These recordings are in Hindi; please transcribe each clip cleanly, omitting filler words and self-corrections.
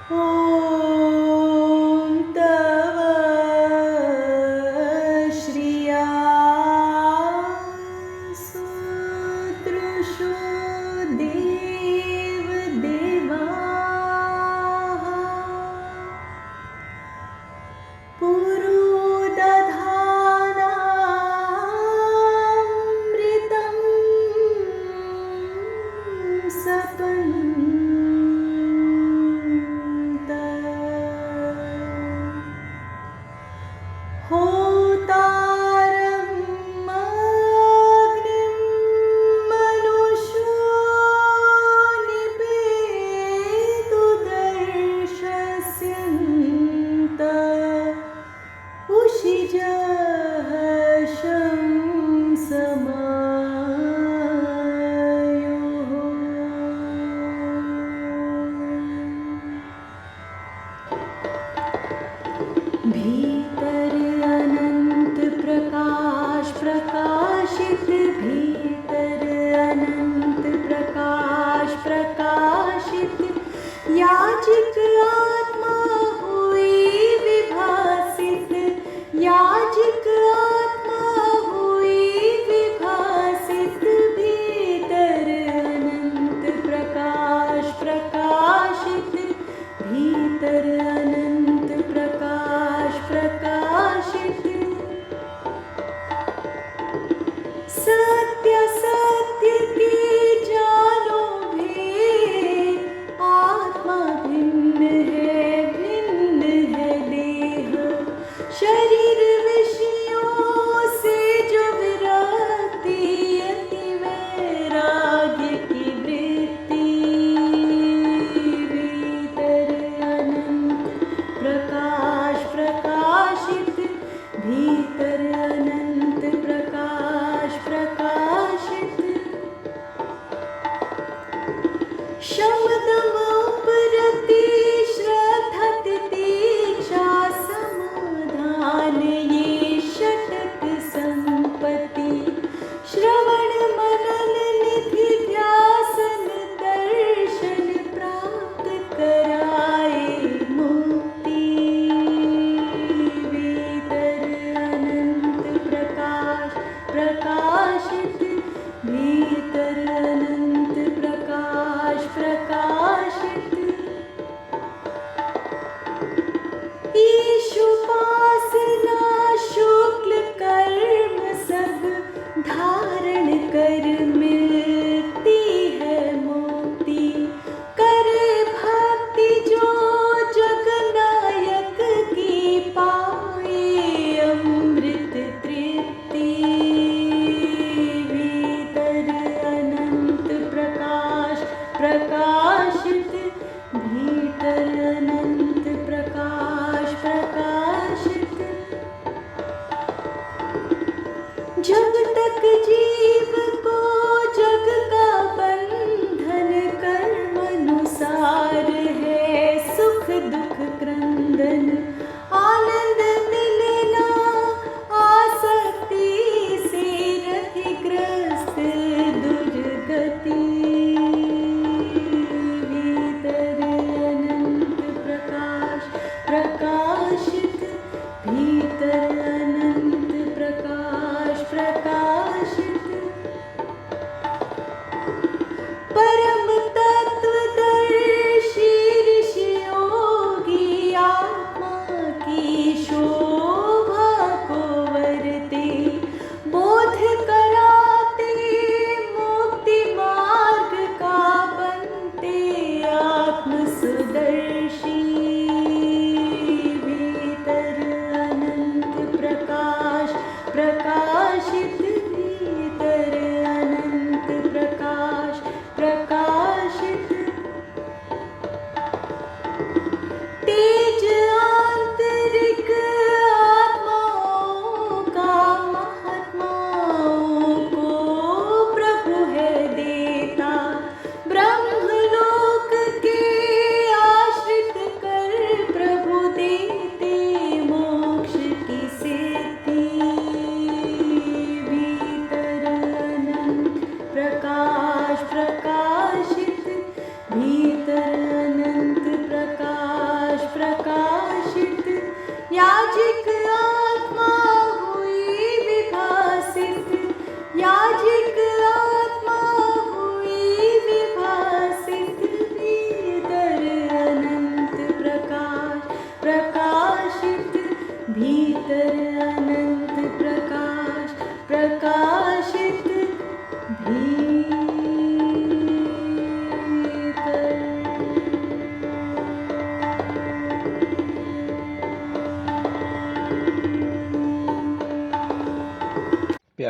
ॐ तव श्रिया सुदृशो देवदेवाः पुरोदधानामृतं सपन्त होतारम् अग्निं मनुष्यो निपेतुदर्शस्यन्त उषिजः शंसमायुः। भीतर अनंत प्रकाश प्रकाशित, भीतर अनंत प्रकाश प्रकाशित, याचिक आत्मा हुई विभासित, याचिक आत्मा हुई विभासित। भीतर अनंत प्रकाश प्रकाशित, भीतर अनंत प्रकाश प्रकाशित। सत्य सत्य की जानो भेद, आत्मा भिन्न है देह। शरीर विषयों से जो विरक्ति, अति वैराग्य की वृत्ति। भीतर अनंत प्रकाश प्रकाशित, भीतर अनंत प्रकाश प्रकाशित। शमदम उपरति श्रद्धा तितिक्षा समाधान, ये षटक संपत्ति। श्रवण मनन निधि ध्यासन दर्शन प्राप्त कराए मुक्ति। भीतर अनंत प्रकाश प्रकाशित, भीतर अनंत प्रकाश प्रकाशित।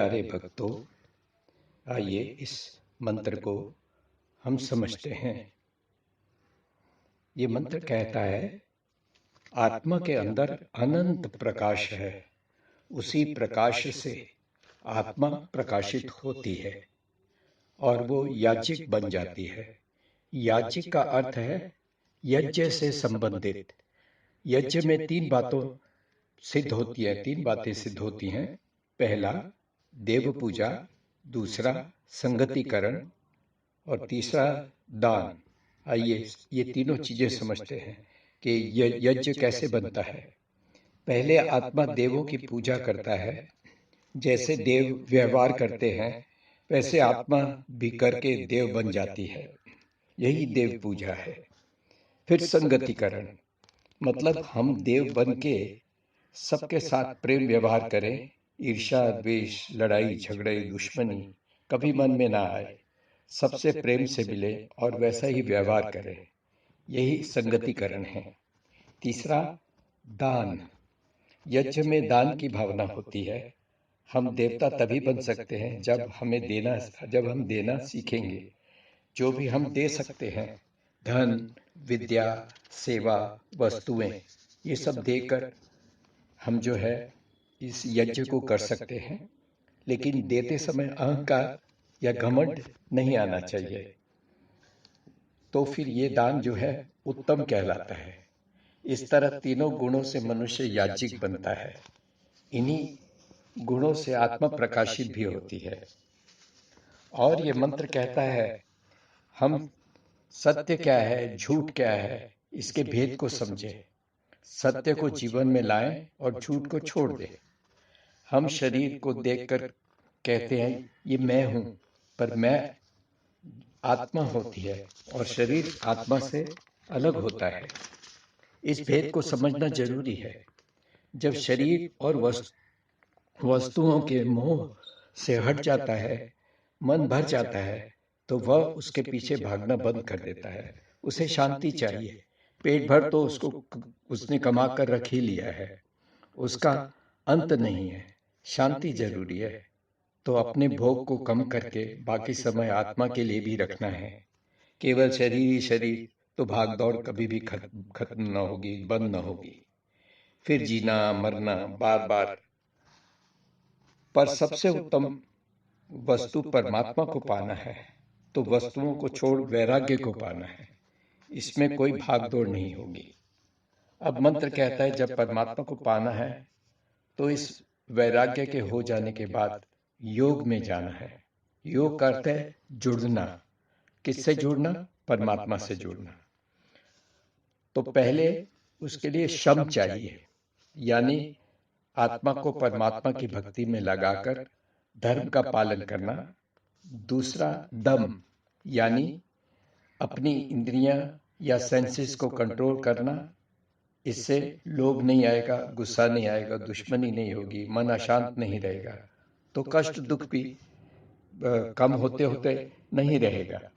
प्यारे भक्तों, आइए इस मंत्र को हम समझते हैं। ये मंत्र कहता है, आत्मा के अंदर अनंत प्रकाश है, उसी प्रकाश से आत्मा प्रकाशित होती है और वो याज्ञिक बन जाती है। याज्ञिक का अर्थ है यज्ञ से संबंधित। यज्ञ में तीन बातें सिद्ध होती हैं। पहला देव पूजा, दूसरा संगतिकरण और तीसरा दान। आइए ये तीनों चीजें समझते हैं कि यज्ञ कैसे बनता है। पहले आत्मा देवों की पूजा करता है। जैसे देव व्यवहार करते हैं वैसे आत्मा भी करके देव बन जाती है। यही देव पूजा है। फिर संगतिकरण, मतलब हम देव बन के सबके साथ प्रेम व्यवहार करें। ईर्ष्या, द्वेष, लड़ाई झगड़े, दुश्मनी कभी मन में ना आए। सबसे प्रेम से मिले और वैसा ही व्यवहार करें। यही संगतिकरण है। तीसरा दान। यज्ञ में दान की भावना होती है। हम देवता तभी बन सकते हैं जब हम देना सीखेंगे। जो भी हम दे सकते हैं, धन, विद्या, सेवा, वस्तुएं, ये सब देकर हम जो है इस यज्ञ को कर सकते हैं। लेकिन देते समय अहंकार या घमंड नहीं आना चाहिए। तो फिर ये दान जो है उत्तम कहलाता है। इस तरह तीनों गुणों से मनुष्य याज्ञिक बनता है। इन्हीं गुणों से आत्मा प्रकाशित भी होती है। और ये मंत्र कहता है, हम सत्य क्या है, झूठ क्या है, इसके भेद को समझें। सत्य को जीवन में लाएं और झूठ को छोड़ दें। हम शरीर को देखकर कहते हैं ये मैं हूं, पर मैं आत्मा होती है और शरीर आत्मा से अलग होता है। इस भेद को समझना जरूरी है। जब शरीर और वस्तुओं के मोह से हट जाता है, मन भर जाता है, तो वह उसके पीछे भागना बंद कर देता है। उसे शांति चाहिए। पेट भर तो उसने कमा कर रख ही लिया है, उसका अंत नहीं है। शांति जरूरी है। तो अपने भोग को कम करके बाकी समय आत्मा के लिए भी रखना है। केवल शरीर ही शरीर तो भाग दौड़ कभी भी खत्म न होगी, बंद न होगी। फिर जीना मरना बार बार। पर सबसे उत्तम वस्तु परमात्मा को पाना है, तो वस्तुओं को छोड़ वैराग्य को पाना है। इसमें कोई भाग दौड़ नहीं होगी। अब मंत्र कहता है, जब परमात्मा को पाना है तो इस वैराग्य के हो जाने के बाद योग में जाना है। योग का अर्थ है जुड़ना। किससे जुड़ना? परमात्मा से जुड़ना। तो पहले उसके लिए शम चाहिए, यानी आत्मा को परमात्मा की भक्ति में लगाकर धर्म का पालन करना। दूसरा दम, यानी अपनी इंद्रियां या सेंसेस को कंट्रोल करना। इससे लोभ नहीं आएगा, गुस्सा नहीं आएगा, दुश्मनी नहीं होगी, मन अशांत नहीं रहेगा, तो कष्ट दुख भी कम होते होते नहीं रहेगा।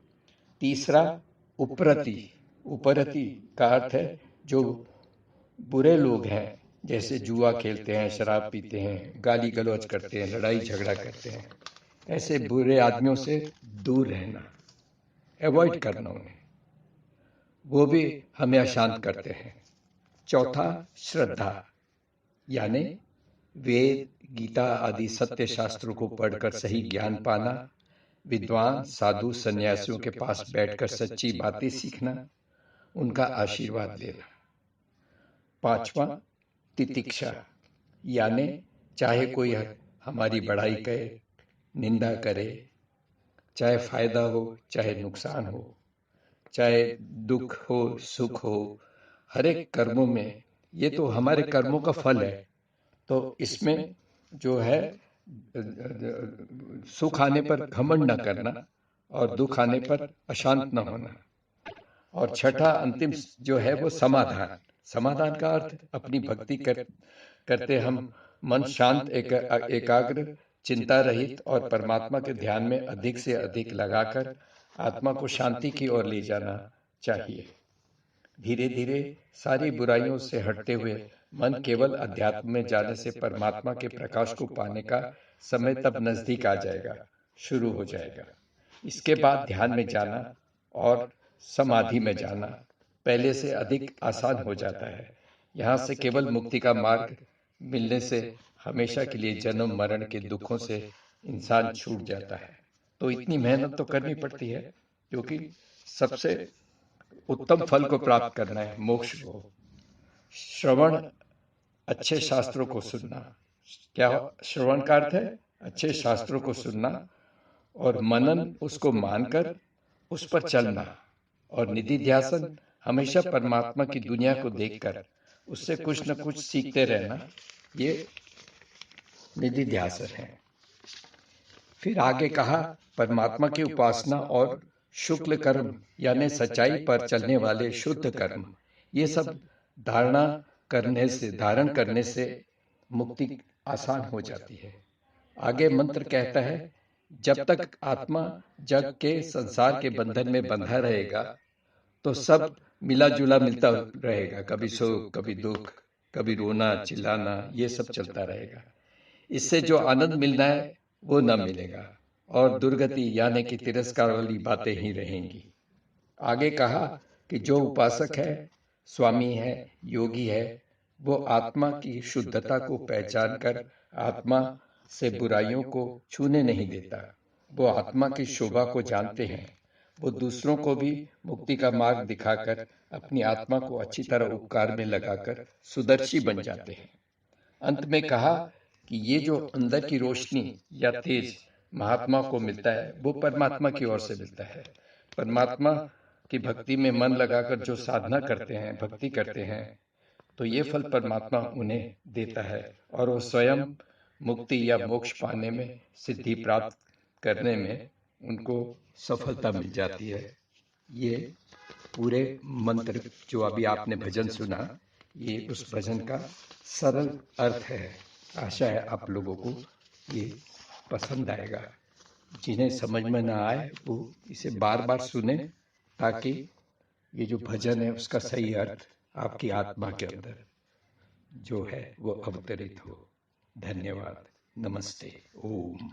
तीसरा उपरति। उपरति का अर्थ है जो बुरे लोग हैं, जैसे जुआ खेलते हैं, शराब पीते हैं, गाली गलौज करते हैं, लड़ाई झगड़ा करते हैं, ऐसे बुरे आदमियों से दूर रहना, अवॉइड करना उन्हें। वो भी हमें अशांत करते हैं। चौथा श्रद्धा, यानी वेद, गीता आदि सत्य शास्त्रों को पढ़कर सही ज्ञान पाना, विद्वान साधु सन्यासियों के पास बैठकर सच्ची बातें सीखना, उनका आशीर्वाद लेना। पांचवा तितिक्षा, यानी चाहे कोई हमारी बड़ाई करे, निंदा करे, चाहे फायदा हो चाहे नुकसान हो, चाहे दुख हो सुख हो, हर एक कर्मों में, ये तो हमारे कर्मों का फल है, तो इसमें जो है सुख आने पर घमंड न करना और दुख आने पर अशांत न होना। और छठा अंतिम जो है वो समाधान। समाधान का अर्थ अपनी भक्ति करते हम मन शांत, एकाग्र, चिंता रहित और परमात्मा के ध्यान में अधिक से अधिक लगाकर आत्मा को शांति की ओर ले जाना चाहिए। धीरे धीरे सारी बुराइयों से हटते हुए मन केवल अध्यात्म में जाने से परमात्मा के प्रकाश को पाने का समय तब नजदीक आ जाएगा, शुरू हो जाएगा। इसके बाद ध्यान में जाना और समाधि में जाना पहले से अधिक आसान हो जाता है। यहाँ से केवल मुक्ति का मार्ग मिलने से हमेशा के लिए जन्म मरण के दुखों से इंसान छूट जाता है। तो इतनी मेहनत तो करनी पड़ती है, क्योंकि सबसे उत्तम फल को प्राप्त करना है, मोक्ष को। श्रवण, अच्छे शास्त्रों को सुनना। क्या श्रवण का अर्थ है? अच्छे शास्त्रों को सुनना और मनन, उसको मानकर उस पर चलना। और निधि ध्यासन, हमेशा परमात्मा की दुनिया को देखकर उससे कुछ न कुछ सीखते रहना, ये निधि ध्यासन है। फिर आगे कहा, परमात्मा की उपासना और शुक्ल कर्म यानी सच्चाई पर चलने वाले शुद्ध कर्म, ये सब धारण करने से मुक्ति आसान हो जाती है। आगे मंत्र कहता है, जब तक आत्मा जग के संसार के बंधन में बंधा रहेगा तो सब मिला जुला मिलता रहेगा, कभी सुख, कभी दुख, कभी रोना चिल्लाना, ये सब चलता रहेगा। इससे जो आनंद मिलना है वो न मिलेगा और दुर्गति यानी कि तिरस्कार वाली बातें ही रहेंगी। आगे कहा कि जो उपासक है, स्वामी है, योगी है, वो आत्मा की शुद्धता को पहचान कर आत्मा से बुराइयों को छूने नहीं देता। वो आत्मा की शोभा को जानते हैं। वो दूसरों को भी मुक्ति का मार्ग दिखाकर अपनी आत्मा को अच्छी तरह उपकार में लगाकर सुदर्शी बन जाते हैं। अंत में कहा कि ये जो अंदर की रोशनी या तेज महात्मा को मिलता है, वो परमात्मा की ओर से मिलता है। परमात्मा की भक्ति में मन लगाकर जो साधना करते हैं, भक्ति करते हैं, तो ये फल परमात्मा उन्हें देता है और वो स्वयं मुक्ति या मोक्ष पाने में, सिद्धि प्राप्त करने में उनको सफलता मिल जाती है। ये पूरे मंत्र जो अभी आपने भजन सुना, ये उस भजन का सरल अर्थ है। आशा है आप लोगों को ये पसंद आएगा। जिन्हें समझ में ना आए वो इसे बार बार सुने, ताकि ये जो भजन है उसका सही अर्थ आपकी आत्मा के अंदर जो है वो अवतरित हो। धन्यवाद। नमस्ते। ओम।